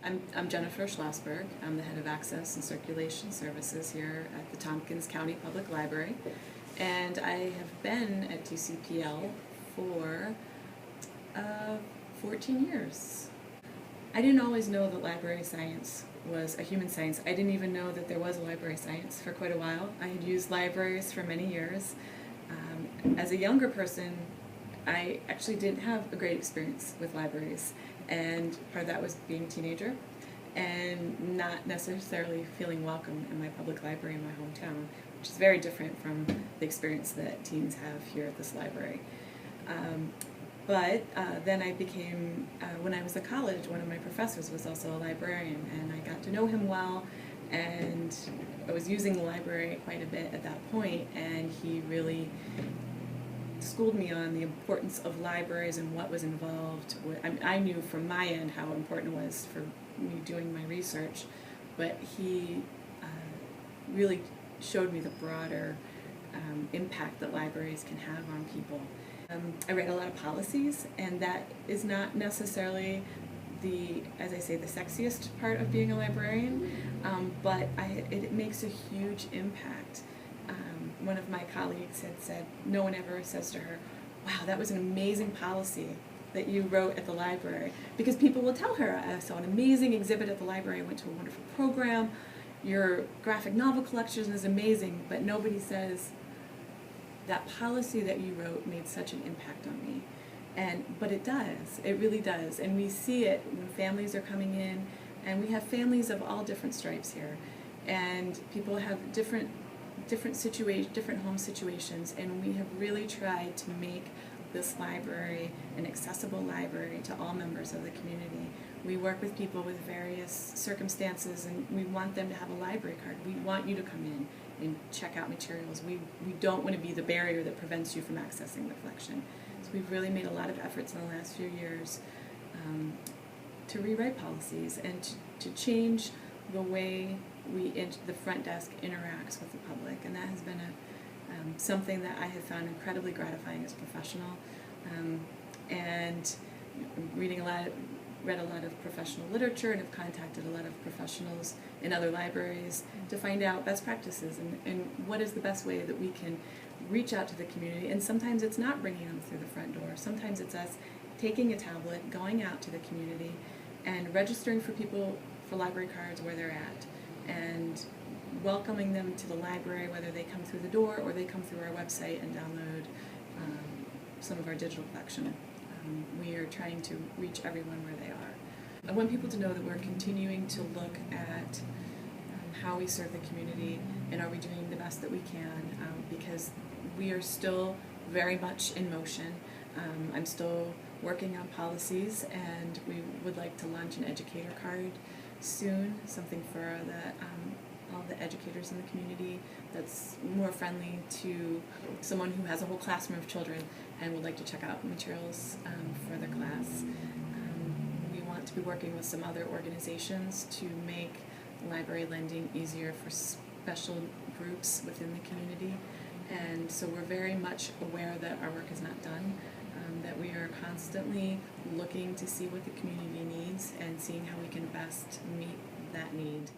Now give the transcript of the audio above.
I'm Jennifer Schlossberg. I'm the head of Access and Circulation Services here at the Tompkins County Public Library, and I have been at TCPL for 14 years. I didn't always know that library science was a human science. I didn't even know that there was a library science for quite a while. I had used libraries for many years. As a younger person, I actually didn't have a great experience with libraries, and part of that was being a teenager and not necessarily feeling welcome in my public library in my hometown, which is very different from the experience that teens have here at this library. But then I became, when I was at college, one of my professors was also a librarian, and I got to know him well, and I was using the library quite a bit at that point, and he really schooled me on the importance of libraries and what was involved. I knew from my end how important it was for me doing my research, but he really showed me the broader impact that libraries can have on people. I read a lot of policies, and that is not necessarily as I say, the sexiest part of being a librarian, but it makes a huge impact. One of my colleagues had said, no one ever says to her, wow, that was an amazing policy that you wrote at the library. Because people will tell her, I saw an amazing exhibit at the library, I went to a wonderful program, your graphic novel collection is amazing, but nobody says, that policy that you wrote made such an impact on me. But it does, it really does. And we see it when families are coming in, and we have families of all different stripes here. And people have different home situations, and we have really tried to make this library an accessible library to all members of the community. We work with people with various circumstances, and we want them to have a library card. We want you to come in and check out materials. We don't want to be the barrier that prevents you from accessing the collection. So we've really made a lot of efforts in the last few years to rewrite policies and to change the way the front desk interacts with the public, and that has been something that I have found incredibly gratifying as a professional. And read a lot of professional literature, and have contacted a lot of professionals in other libraries to find out best practices and what is the best way that we can reach out to the community. And sometimes it's not bringing them through the front door. Sometimes it's us taking a tablet, going out to the community, and registering for people for library cards where they're at, and welcoming them to the library, whether they come through the door or they come through our website and download some of our digital collection. We are trying to reach everyone where they are. I want people to know that we're continuing to look at how we serve the community, and are we doing the best that we can, because we are still very much in motion. I'm still working on policies, and we would like to launch an educator card soon, something for all the educators in the community that's more friendly to someone who has a whole classroom of children and would like to check out materials for their class. We want to be working with some other organizations to make library lending easier for special groups within the community, and so we're very much aware that our work is not done, that we are constantly looking to see what the community needs and seeing how we can best meet that need.